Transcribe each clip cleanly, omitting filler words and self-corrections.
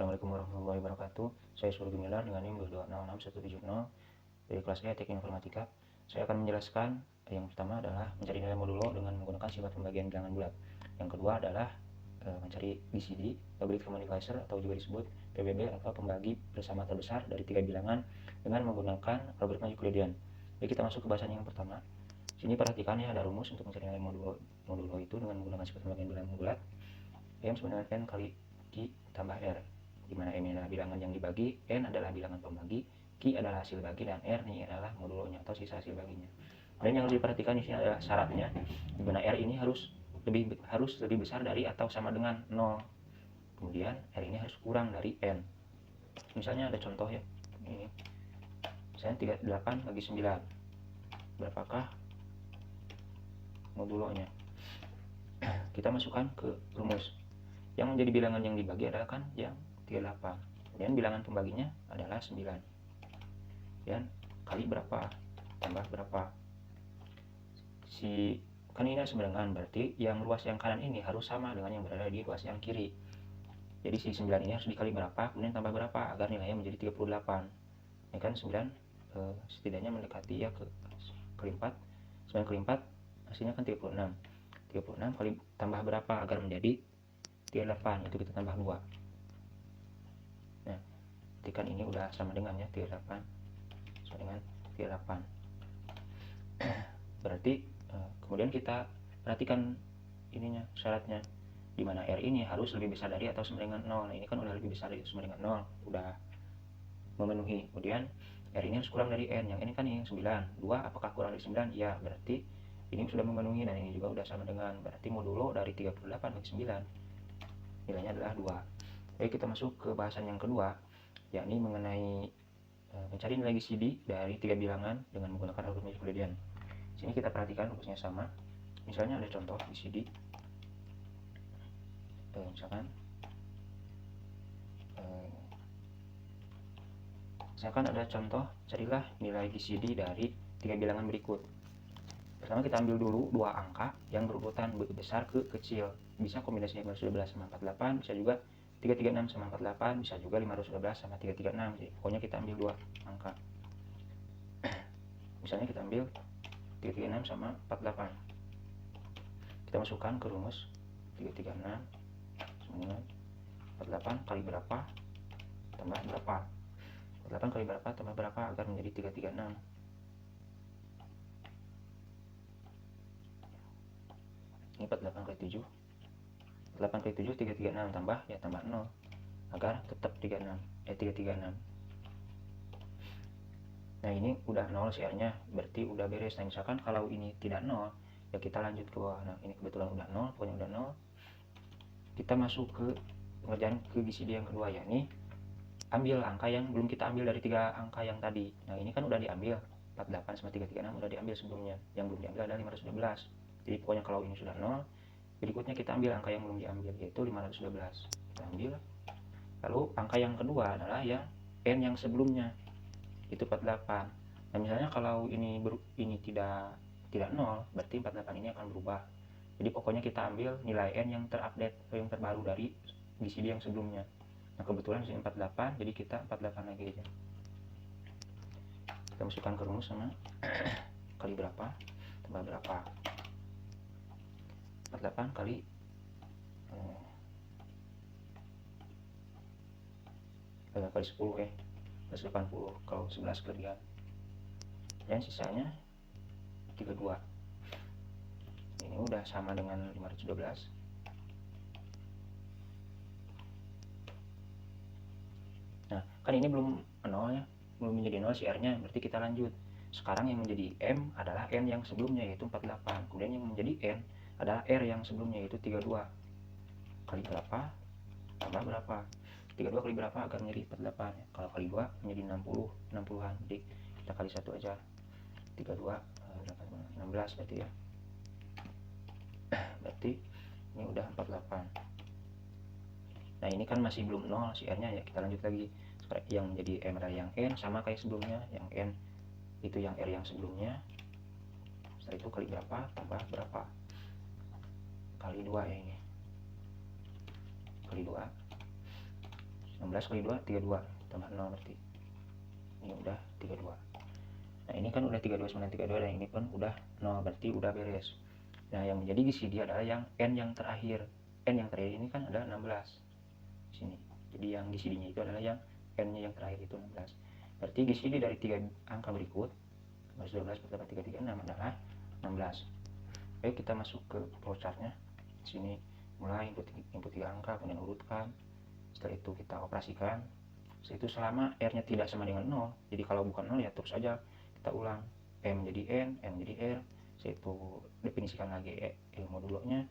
Assalamualaikum warahmatullahi wabarakatuh. Saya Surya Gumilar dengan NIM 2206170 dari kelas E Teknik Informatika. Saya akan menjelaskan yang pertama adalah mencari nilai modulo dengan menggunakan sifat pembagian bilangan bulat. Yang kedua adalah mencari BCD, Public Common Divisor, atau juga disebut PBB atau pembagi bersama terbesar dari tiga bilangan dengan menggunakan logaritma Euclidean. Jadi kita masuk ke bahasan yang pertama. Sini perhatikan ya, ada rumus untuk mencari nilai modulo itu dengan menggunakan sifat pembagian bilangan bulat. M sama dengan N kali Q tambah R, di mana M adalah bilangan yang dibagi, N adalah bilangan pembagi, Q adalah hasil bagi, dan R ini adalah modulonya atau sisa hasil baginya. Dan yang harus diperhatikan di sini adalah syaratnya, di mana R ini harus lebih besar dari atau sama dengan 0. Kemudian R ini harus kurang dari N. Misalnya ada contoh ya, ini misalnya 38 bagi 9, berapakah modulonya? Kita masukkan ke rumus. Yang menjadi bilangan yang dibagi adalah kan yang 38. Kemudian bilangan pembaginya adalah 9. Dan kali berapa? Tambah berapa? Kan ini sama dengan, berarti yang ruas yang kanan ini harus sama dengan yang berada di ruas yang kiri. Jadi si 9 ini harus dikali berapa, kemudian tambah berapa agar nilainya menjadi 38. Ini kan 9 setidaknya mendekati ya ke 4. 9 kali 4 hasilnya kan 36. 36 kali tambah berapa agar menjadi 38, itu kita tambah 2. Nah, ketika ini udah sama dengan ya 38 sama dengan 38. Berarti kemudian kita perhatikan ininya, syaratnya, di mana R ini harus lebih besar dari atau sama dengan 0. Nah, ini kan udah lebih besar dari sama dengan 0, udah memenuhi. Kemudian R ini harus kurang dari N, yang ini kan yang 9. 2 apakah kurang dari 9? Ya, berarti ini sudah memenuhi, dan ini juga udah sama dengan, berarti modulo dari 38 bagi 9 nilainya adalah 2. Jadi kita masuk ke bahasan yang kedua, yakni mengenai mencari nilai GCD dari tiga bilangan dengan menggunakan algoritma Euclidean. Sini kita perhatikan rumusnya sama. Misalnya ada contoh GCD, misalkan ada contoh, carilah nilai GCD dari tiga bilangan berikut. Pertama kita ambil dulu dua angka yang berurutan besar ke kecil. Bisa kombinasinya 512 sama 48, bisa juga 336 sama 48, bisa juga 512 sama 336. Jadi pokoknya kita ambil dua angka. Misalnya kita ambil 336 sama 48. Kita masukkan ke rumus 336 sama 48 kali berapa tambah berapa. 48 kali berapa tambah berapa agar menjadi 336. Ini 48 kali 7. 48 kali 7 336 tambah 0 agar tetap 336. Nah, ini udah 0 CR-nya, berarti udah beres. Nah, misalkan kalau ini tidak 0, ya kita lanjut ke bawah. Nah, ini kebetulan udah 0, pokoknya udah 0. Kita masuk ke pengerjaan ke GCD yang kedua, ya ini ambil angka yang belum kita ambil dari tiga angka yang tadi. Nah, ini kan udah diambil 48 sama 336 udah diambil sebelumnya. Yang belum diambil adalah 512. Jadi pokoknya kalau ini sudah 0, berikutnya kita ambil angka yang belum diambil, yaitu 512. Kita ambil. Lalu angka yang kedua adalah yang N yang sebelumnya, itu 48. Nah, misalnya kalau ini tidak 0, berarti 48 ini akan berubah. Jadi pokoknya kita ambil nilai N yang terupdate, yang terbaru dari GCD yang sebelumnya. Nah, kebetulan sini 48, jadi kita 48 lagi aja. Kita masukkan ke rumus sama kali berapa tambah berapa. 48 kali kali 10 ya, 180 kalau 11 kelebihan, dan sisanya 32. Ini udah sama dengan 512. Nah, kan ini belum 0 ya, belum menjadi 0 CR-nya, berarti kita lanjut. Sekarang yang menjadi M adalah N yang sebelumnya, yaitu 48. Kemudian yang menjadi N adalah R yang sebelumnya, yaitu 32. Kali berapa tambah berapa. 32 kali berapa agar menjadi 48 ya. Kalau kali 2 menjadi 60-an. Jadi kita kali 1 aja. 32 16 berarti ya. Berarti ini udah 48. Nah, ini kan masih belum 0 CR-nya ya. Kita lanjut lagi. Yang menjadi M adalah yang N, sama kayak sebelumnya. Yang N itu yang R yang sebelumnya. Setelah itu kali berapa tambah berapa. Kali 2 ya ini. Kali 2 16 kali 2 32 tambah 0 berarti ini udah 32. Nah ini kan udah 32 sama 32 dan ini pun udah 0 berarti udah beres. Nah yang menjadi GCD adalah yang N yang terakhir. N yang terakhir ini kan ada 16 di sini. Jadi yang GCD-nya itu adalah yang N-nya yang terakhir itu 16. Berarti GCD dari 3 angka berikut 12 bertambah 336 adalah 16. Oke, kita masuk ke flowchart-nya. Di sini mulai input 3 angka, kemudian urutkan. Setelah itu kita operasikan. Setelah itu selama R-nya tidak sama dengan 0, jadi kalau bukan 0 ya terus saja kita ulang. M menjadi N menjadi R. Setelah itu definisikan lagi modulonya,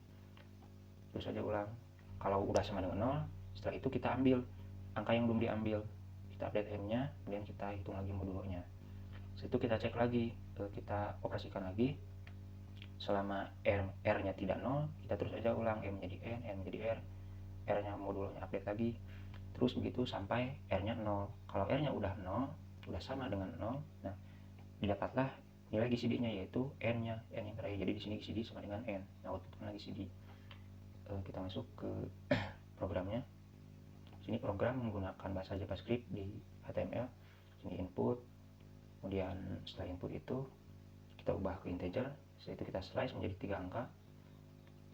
terus saja ulang. Kalau udah sama dengan 0, setelah itu kita ambil angka yang belum diambil, kita update M-nya, kemudian kita hitung lagi modulonya. Setelah itu kita cek lagi, kita operasikan lagi. Selama R-nya tidak 0, kita terus saja ulang. M menjadi N menjadi R, R-nya modulonya update lagi, terus begitu sampai R-nya 0. Kalau R-nya udah 0, udah sama dengan 0, nah didapatlah nilai GCD-nya yaitu N-nya, N yang terakhir. Jadi di sini GCD sama dengan N. Nah, outputnya GCD. Kita masuk ke programnya. Sini program menggunakan bahasa JavaScript di HTML. Sini input, kemudian setelah input itu kita ubah ke integer. Setelah itu kita slice menjadi 3 angka.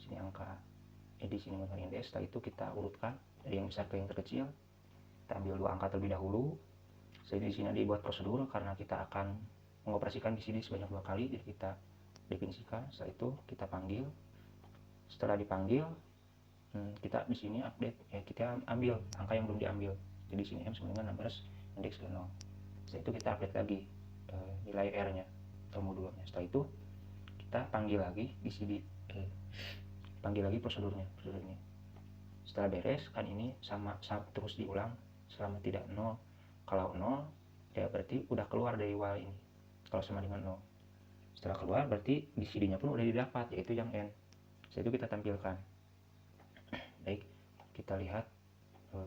Sini angka di sini menggunakan index. Setelah itu kita urutkan dari yang besar ke yang terkecil. Kita ambil 2 angka terlebih dahulu. Setelah itu di sini dibuat prosedur karena kita akan mengoperasikan GCD sebanyak 2 kali, jadi kita definisikan. Setelah itu kita panggil. Setelah dipanggil, kita di sini update, kita ambil angka yang belum diambil. Jadi di sini M sama dengan numbers index ke 0. Setelah itu kita update lagi nilai R-nya atau modulnya. Setelah itu kita panggil lagi GCD, panggil lagi prosedurnya. Setelah beres, kan ini sama terus diulang selama tidak 0. Kalau 0 ya berarti udah keluar dari while ini. Kalau sama dengan 0, setelah keluar berarti GCD-nya pun udah didapat, yaitu yang N. Setelah itu kita tampilkan. Baik, kita lihat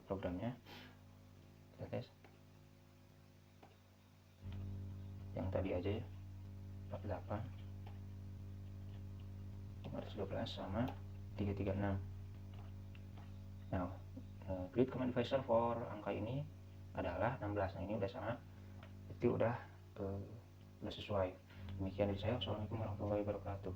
programnya. Kita tes yang tadi aja ya, 48 512 sama 336. Nah, create command divisor for angka ini adalah 16. Nah, ini udah sama, itu udah sesuai. Demikian dari saya. Wassalamualaikum warahmatullahi wabarakatuh.